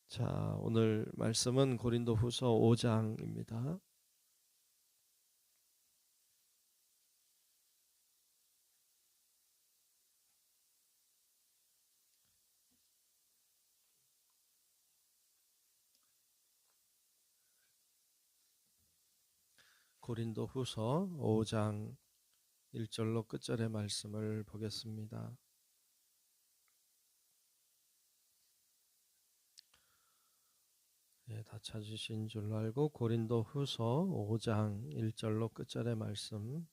자, 오늘 말씀은 고린도후서 5장입니다. 고린도후서 5장 1절로 끝절의 말씀을 보겠습니다. 다 찾으신 줄로 알고 고린도후서 5장 1절로 끝절의 말씀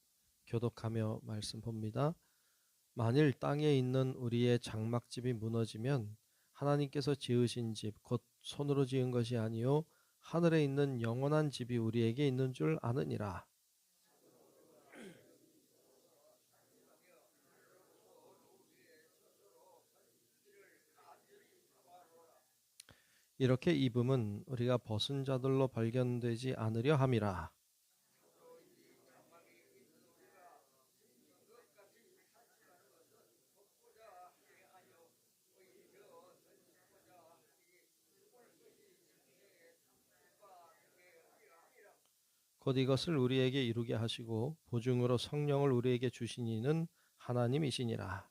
교독하며 말씀 봅니다. 만일 땅에 있는 우리의 장막집이 무너지면 하나님께서 지으신 집 곧 손으로 지은 것이 아니요 하늘에 있는 영원한 집이 우리에게 있는 줄 아느니라. 이렇게 입음은 우리가 벗은 자들로 발견되지 않으려 함이라. 곧 이것을 우리에게 이루게 하시고 보증으로 성령을 우리에게 주신 이는 하나님이시니라.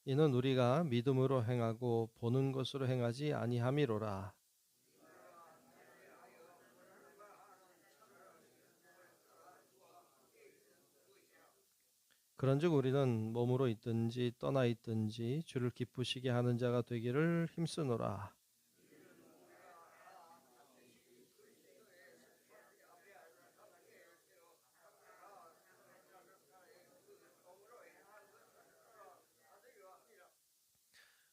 이는 우리가 믿음으로 행하고 보는 것으로 행하지 아니함이로라. 그런즉 우리는 몸으로 있든지 떠나 있든지 주를 기쁘시게 하는 자가 되기를 힘쓰노라.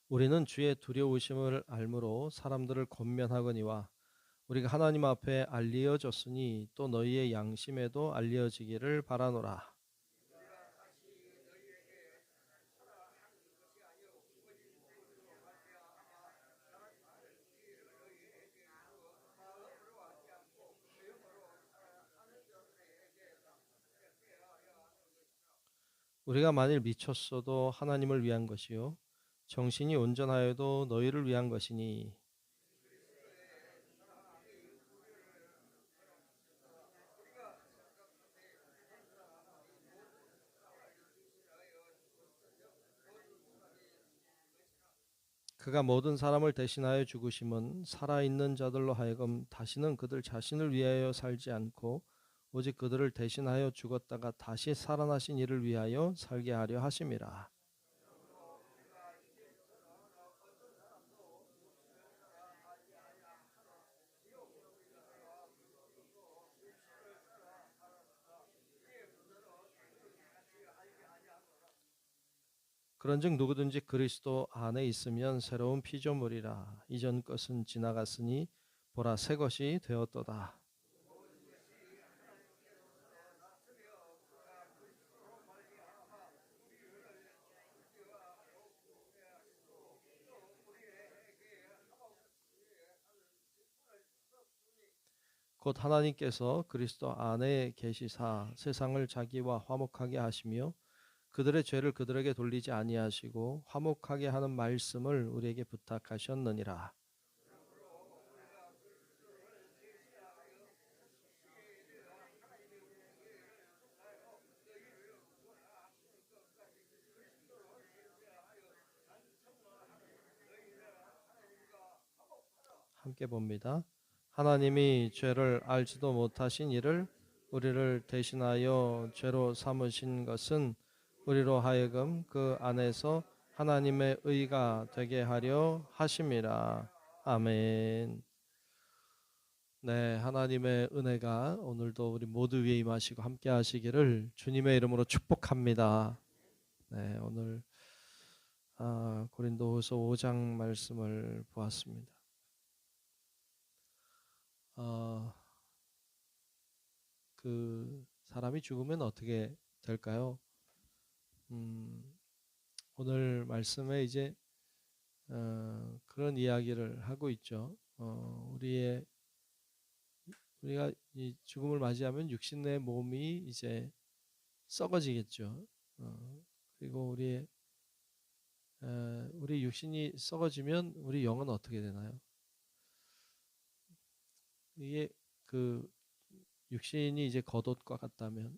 우리는 주의 두려우심을 알므로 사람들을 권면하거니와 우리가 하나님 앞에 알리어졌으니 또 너희의 양심에도 알려지기를 바라노라. 우리가 만일 미쳤어도 하나님을 위한 것이요 정신이 온전하여도 너희를 위한 것이니 그가 모든 사람을 대신하여 죽으심은 살아있는 자들로 하여금 다시는 그들 자신을 위하여 살지 않고 오직 그들을 대신하여 죽었다가 다시 살아나신 이를 위하여 살게 하려 하심이라. 그런즉 누구든지 그리스도 안에 있으면 새로운 피조물이라. 이전 것은 지나갔으니 보라 새 것이 되었도다. 곧 하나님께서 그리스도 안에 계시사 세상을 자기와 화목하게 하시며 그들의 죄를 그들에게 돌리지 아니하시고 화목하게 하는 말씀을 우리에게 부탁하셨느니라. 함께 봅니다. 하나님이 죄를 알지도 못하신 이를 우리를 대신하여 죄로 삼으신 것은 우리로 하여금 그 안에서 하나님의 의가 되게 하려 하심이라. 아멘. 네, 하나님의 은혜가 오늘도 우리 모두 위에 임하시고 함께 하시기를 주님의 이름으로 축복합니다. 네, 오늘 고린도후서 5장 말씀을 보았습니다. 어, 그 사람이 죽으면 어떻게 될까요? 오늘 말씀에 이제 그런 이야기를 하고 있죠. 우리가 이 죽음을 맞이하면 육신의 몸이 이제 썩어지겠죠. 그리고 우리 육신이 썩어지면 우리 영은 어떻게 되나요? 이게 그 육신이 이제 겉옷과 같다면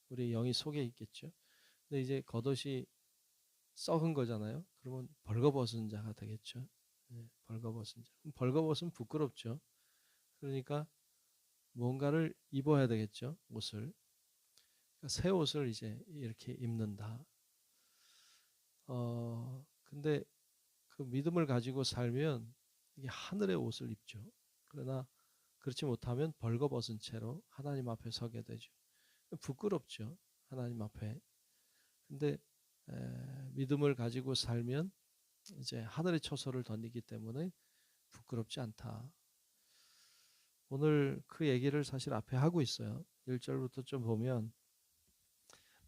우리 영이 속에 있겠죠. 근데 이제 겉옷이 썩은 거잖아요. 그러면 벌거벗은 자가 되겠죠. 네, 벌거벗은 자. 벌거벗은 부끄럽죠. 그러니까 뭔가를 입어야 되겠죠. 옷을. 그러니까 새 옷을 이제 이렇게 입는다. 근데 그 믿음을 가지고 살면 이게 하늘의 옷을 입죠. 그러나 그렇지 못하면 벌거벗은 채로 하나님 앞에 서게 되죠. 부끄럽죠. 하나님 앞에. 근데 믿음을 가지고 살면 이제 하늘의 처소를 덧니기 때문에 부끄럽지 않다. 오늘 그 얘기를 사실 앞에 하고 있어요. 1절부터 좀 보면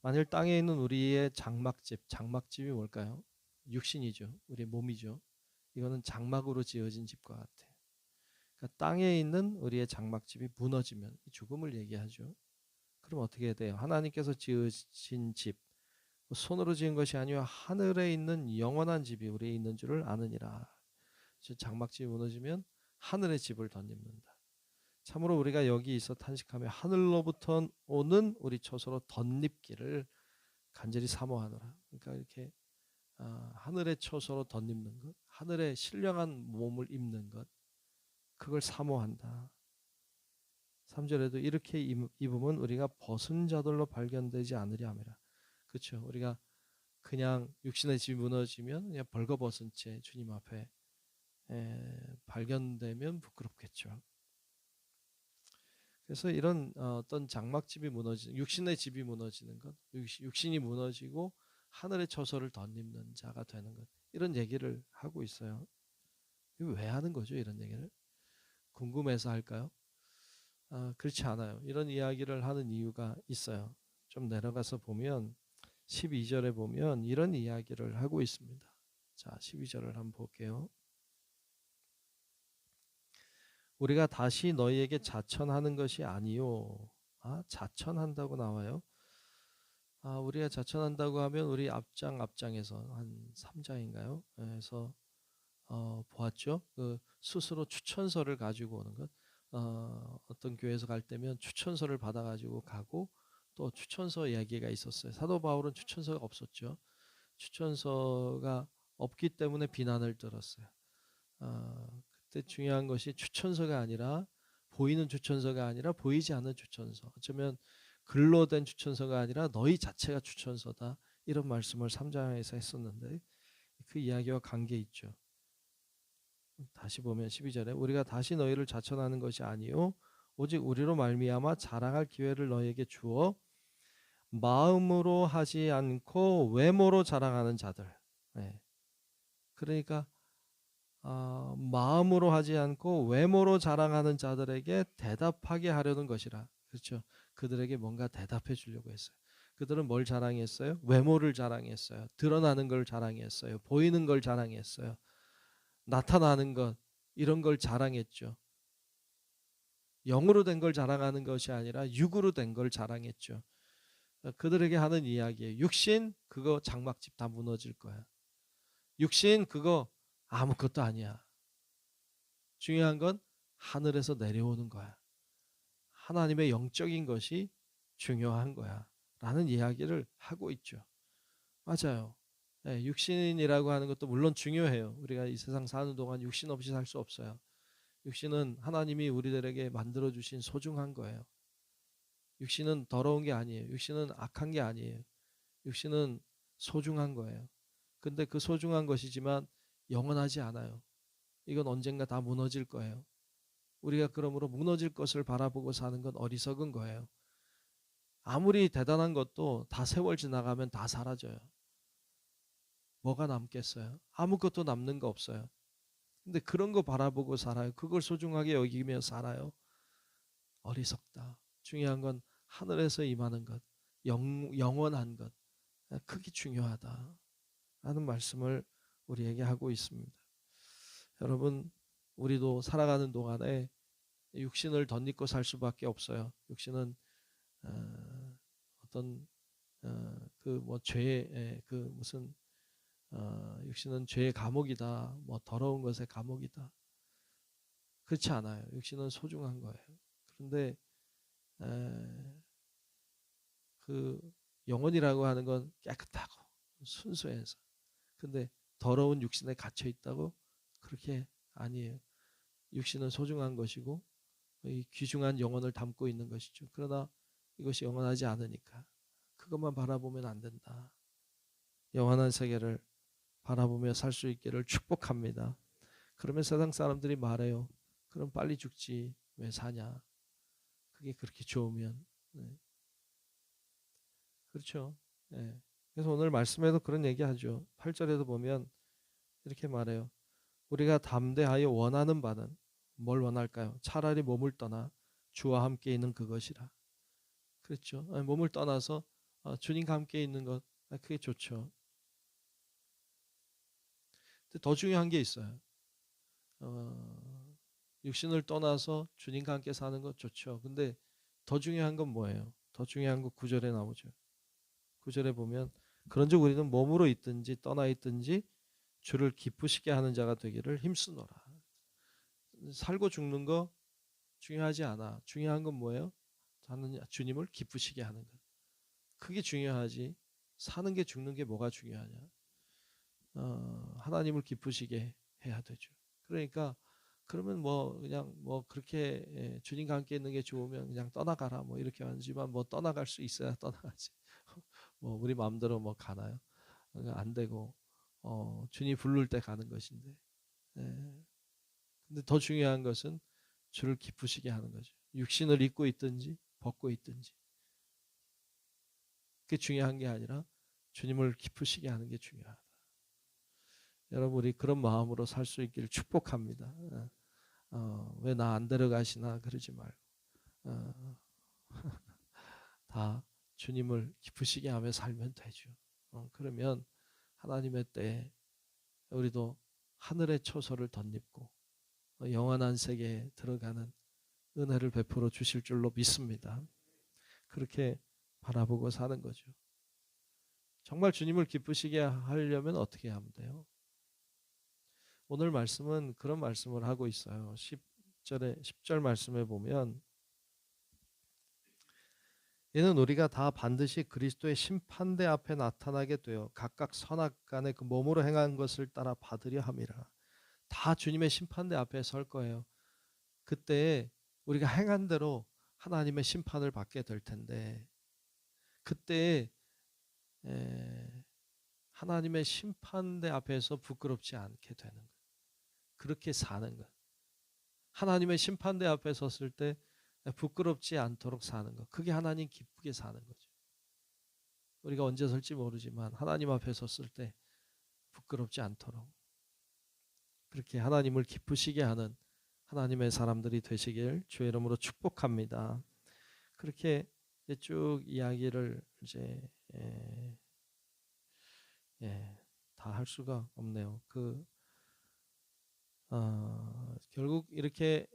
만일 땅에 있는 우리의 장막집이 뭘까요? 육신이죠. 우리 몸이죠. 이거는 장막으로 지어진 집과 같아요. 그러니까 땅에 있는 우리의 장막집이 무너지면 죽음을 얘기하죠. 그럼 어떻게 돼요? 하나님께서 지으신 집, 손으로 지은 것이 아니요 하늘에 있는 영원한 집이 우리에 있는 줄을 아느니라. 장막집이 무너지면 하늘의 집을 덧입는다. 참으로 우리가 여기 있어 탄식하며 하늘로부터 오는 우리 처소로 덧입기를 간절히 사모하노라. 그러니까 이렇게 하늘의 처소로 덧입는 것, 하늘의 신령한 몸을 입는 것, 그걸 사모한다. 3절에도 이렇게 입으면 우리가 벗은 자들로 발견되지 않으려 함이라. 그렇죠. 우리가 그냥 육신의 집이 무너지면 그냥 벌거벗은 채 주님 앞에 발견되면 부끄럽겠죠. 그래서 이런 어떤 장막집이 무너지는, 육신의 집이 무너지는 것, 육신이 무너지고 하늘의 처소를 덧입는 자가 되는 것, 이런 얘기를 하고 있어요. 왜 하는 거죠, 이런 얘기를? 궁금해서 할까요? 그렇지 않아요. 이런 이야기를 하는 이유가 있어요. 좀 내려가서 보면 12절에 보면 이런 이야기를 하고 있습니다. 자, 12절을 한번 볼게요. 우리가 다시 너희에게 자천하는 것이 아니요. 자천한다고 나와요. 우리가 자천한다고 하면 우리 앞장에서 한 3장인가요? 그래서 보았죠. 그 스스로 추천서를 가지고 오는 것. 어떤 교회에서 갈 때면 추천서를 받아가지고 가고 또 추천서 이야기가 있었어요. 사도 바울은 추천서가 없었죠. 추천서가 없기 때문에 비난을 들었어요. 그때 중요한 것이 추천서가 아니라 보이는 추천서가 아니라 보이지 않는 추천서. 어쩌면 글로 된 추천서가 아니라 너희 자체가 추천서다. 이런 말씀을 3장에서 했었는데 그 이야기와 관계 있죠. 다시 보면 12절에 우리가 다시 너희를 자천하는 것이 아니요 오직 우리로 말미암아 자랑할 기회를 너희에게 주어 마음으로 하지 않고 외모로 자랑하는 자들. 네. 그러니까 마음으로 하지 않고 외모로 자랑하는 자들에게 대답하게 하려는 것이라. 그렇죠. 그들에게 뭔가 대답해 주려고 했어요. 그들은 뭘 자랑했어요? 외모를 자랑했어요. 드러나는 걸 자랑했어요. 보이는 걸 자랑했어요. 나타나는 것, 이런 걸 자랑했죠. 영으로 된 걸 자랑하는 것이 아니라 육으로 된 걸 자랑했죠. 그들에게 하는 이야기예요. 육신 그거 장막집 다 무너질 거야. 육신 그거 아무것도 아니야. 중요한 건 하늘에서 내려오는 거야. 하나님의 영적인 것이 중요한 거야. 라는 이야기를 하고 있죠. 맞아요. 네, 육신이라고 하는 것도 물론 중요해요. 우리가 이 세상 사는 동안 육신 없이 살 수 없어요. 육신은 하나님이 우리들에게 만들어주신 소중한 거예요. 육신은 더러운 게 아니에요. 육신은 악한 게 아니에요. 육신은 소중한 거예요. 근데 그 소중한 것이지만 영원하지 않아요. 이건 언젠가 다 무너질 거예요. 우리가 그러므로 무너질 것을 바라보고 사는 건 어리석은 거예요. 아무리 대단한 것도 다 세월 지나가면 다 사라져요. 뭐가 남겠어요? 아무것도 남는 거 없어요. 근데 그런 거 바라보고 살아요. 그걸 소중하게 여기며 살아요. 어리석다. 중요한 건 하늘에서 임하는 것, 영원한 것. 그게 중요하다. 라는 말씀을 우리에게 하고 있습니다. 여러분, 우리도 살아가는 동안에 육신을 덧입고 살 수밖에 없어요. 육신은 어떤 그 뭐 죄의 그 무슨 육신은 죄의 감옥이다, 뭐 더러운 것의 감옥이다. 그렇지 않아요. 육신은 소중한 거예요. 그런데 그 영혼이라고 하는 건 깨끗하고 순수해서, 근데 더러운 육신에 갇혀 있다고? 그렇게 아니에요. 육신은 소중한 것이고 이 귀중한 영혼을 담고 있는 것이죠. 그러나 이것이 영원하지 않으니까 그것만 바라보면 안 된다. 영원한 세계를 바라보며 살 수 있기를 축복합니다. 그러면 세상 사람들이 말해요. 그럼 빨리 죽지 왜 사냐? 그게 그렇게 좋으면. 네. 그렇죠. 네. 그래서 오늘 말씀에도 그런 얘기하죠. 8절에도 보면 이렇게 말해요. 우리가 담대하여 원하는 바는 뭘 원할까요? 차라리 몸을 떠나 주와 함께 있는 그것이라. 그렇죠. 몸을 떠나서 주님과 함께 있는 것, 그게 좋죠. 근데 더 중요한 게 있어요. 육신을 떠나서 주님과 함께 사는 것 좋죠. 근데 더 중요한 건 뭐예요? 더 중요한 거 9절에 나오죠. 9절에 보면 그런즉 우리는 몸으로 있든지 떠나 있든지 주를 기쁘시게 하는 자가 되기를 힘쓰노라. 살고 죽는 거 중요하지 않아. 중요한 건 뭐예요? 주님을 기쁘시게 하는 것. 그게 중요하지. 사는 게 죽는 게 뭐가 중요하냐? 하나님을 기쁘시게 해야 되죠. 그러니까 그러면 뭐 그냥 뭐 그렇게 주님과 함께 있는 게 좋으면 그냥 떠나가라 뭐 이렇게 하지만 뭐 떠나갈 수 있어야 떠나가지. 뭐 우리 마음대로 뭐 가나요? 안 되고 주님 부를 때 가는 것인데. 예. 근데 더 중요한 것은 주를 기쁘시게 하는 거죠. 육신을 입고 있든지 벗고 있든지. 그게 중요한 게 아니라 주님을 기쁘시게 하는 게 중요하다. 여러분 우리 그런 마음으로 살 수 있기를 축복합니다. 왜 나 안 데려가시나 그러지 말고 다 주님을 기쁘시게 하며 살면 되죠. 그러면 하나님의 때에 우리도 하늘의 초소를 덧입고 영원한 세계에 들어가는 은혜를 베풀어 주실 줄로 믿습니다. 그렇게 바라보고 사는 거죠. 정말 주님을 기쁘시게 하려면 어떻게 하면 돼요? 오늘 말씀은 그런 말씀을 하고 있어요. 10절 말씀에 보면 이는 우리가 다 반드시 그리스도의 심판대 앞에 나타나게 되어 각각 선악간에 그 몸으로 행한 것을 따라 받으려 함이라. 다 주님의 심판대 앞에 설 거예요. 그때 우리가 행한 대로 하나님의 심판을 받게 될 텐데 그때 하나님의 심판대 앞에서 부끄럽지 않게 되는 거예요. 그렇게 사는 것. 하나님의 심판대 앞에 섰을 때 부끄럽지 않도록 사는 것. 그게 하나님 기쁘게 사는 거죠. 우리가 언제 설지 모르지만 하나님 앞에 섰을 때 부끄럽지 않도록 그렇게 하나님을 기쁘시게 하는 하나님의 사람들이 되시길 주의 이름으로 축복합니다. 그렇게 쭉 이야기를 이제 다 할 수가 없네요. 결국 이렇게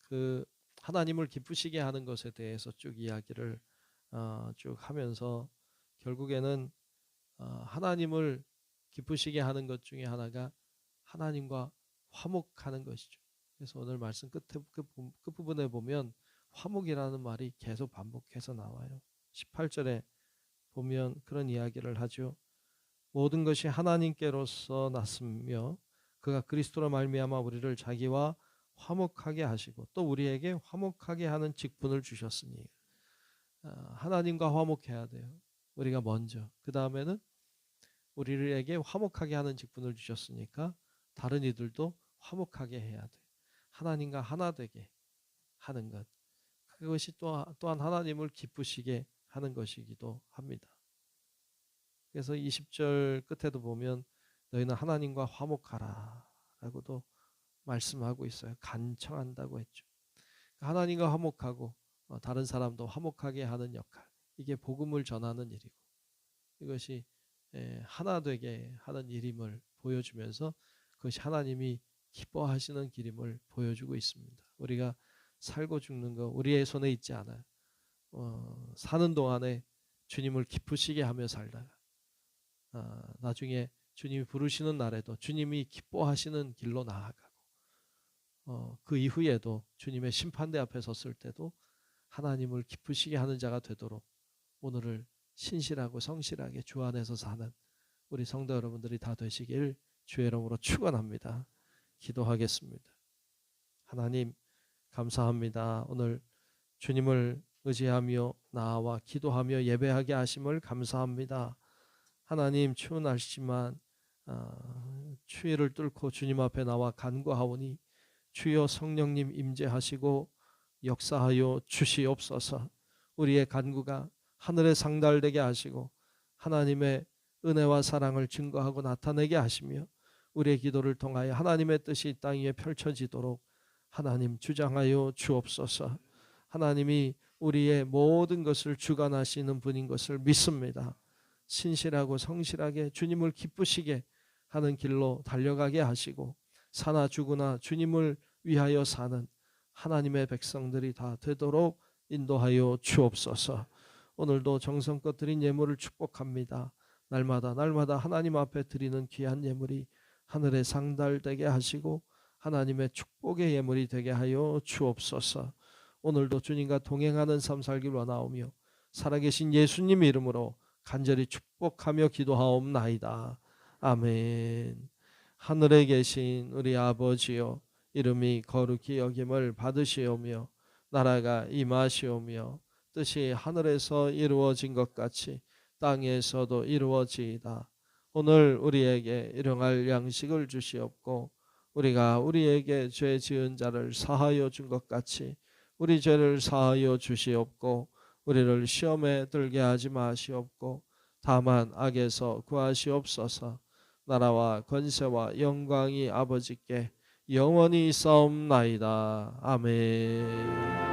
그 하나님을 기쁘시게 하는 것에 대해서 쭉 이야기를 쭉 하면서 결국에는 하나님을 기쁘시게 하는 것 중에 하나가 하나님과 화목하는 것이죠. 그래서 오늘 말씀 끝부분에 보면 화목이라는 말이 계속 반복해서 나와요. 18절에 보면 그런 이야기를 하죠. 모든 것이 하나님께로서 났으며 그가 그리스도로 말미암아 우리를 자기와 화목하게 하시고 또 우리에게 화목하게 하는 직분을 주셨으니 하나님과 화목해야 돼요. 우리가 먼저. 그 다음에는 우리에게 화목하게 하는 직분을 주셨으니까 다른 이들도 화목하게 해야 돼. 하나님과 하나 되게 하는 것. 그것이 또한 하나님을 기쁘시게 하는 것이기도 합니다. 그래서 20절 끝에도 보면 너희는 하나님과 화목하라 라고도 말씀하고 있어요. 간청한다고 했죠. 하나님과 화목하고 다른 사람도 화목하게 하는 역할. 이게 복음을 전하는 일이고 이것이 하나 되게 하는 일임을 보여주면서 그것이 하나님이 기뻐하시는 길임을 보여주고 있습니다. 우리가 살고 죽는 거 우리의 손에 있지 않아요. 사는 동안에 주님을 기쁘시게 하며 살다가 나중에 주님이 부르시는 날에도 주님이 기뻐하시는 길로 나아가고 그 이후에도 주님의 심판대 앞에 섰을 때도 하나님을 기쁘시게 하는 자가 되도록 오늘을 신실하고 성실하게 주 안에서 사는 우리 성도 여러분들이 다 되시길 주의 이름으로 축원합니다. 기도하겠습니다. 하나님 감사합니다. 오늘 주님을 의지하며 나와 기도하며 예배하게 하심을 감사합니다. 하나님 추운 날씨지만 추위를 뚫고 주님 앞에 나와 간구하오니 주여 성령님 임재하시고 역사하여 주시옵소서. 우리의 간구가 하늘에 상달되게 하시고 하나님의 은혜와 사랑을 증거하고 나타내게 하시며 우리의 기도를 통하여 하나님의 뜻이 이 땅 위에 펼쳐지도록 하나님 주장하여 주옵소서. 하나님이 우리의 모든 것을 주관하시는 분인 것을 믿습니다. 신실하고 성실하게 주님을 기쁘시게 하는 길로 달려가게 하시고 사나 죽으나 주님을 위하여 사는 하나님의 백성들이 다 되도록 인도하여 주옵소서. 오늘도 정성껏 드린 예물을 축복합니다. 날마다 하나님 앞에 드리는 귀한 예물이 하늘에 상달되게 하시고 하나님의 축복의 예물이 되게 하여 주옵소서. 오늘도 주님과 동행하는 삶 살기를 원하오며 살아계신 예수님 이름으로 간절히 축복하며 기도하옵나이다. 아멘. 하늘에 계신 우리 아버지여, 이름이 거룩히 여김을 받으시오며 나라가 임하시오며 뜻이 하늘에서 이루어진 것 같이 땅에서도 이루어지이다. 오늘 우리에게 일용할 양식을 주시옵고 우리가 우리에게 죄 지은 자를 사하여 준 것 같이 우리 죄를 사하여 주시옵고 우리를 시험에 들게 하지 마시옵고 다만 악에서 구하시옵소서. 나라와 권세와 영광이 아버지께 영원히 있사옵나이다. 아멘.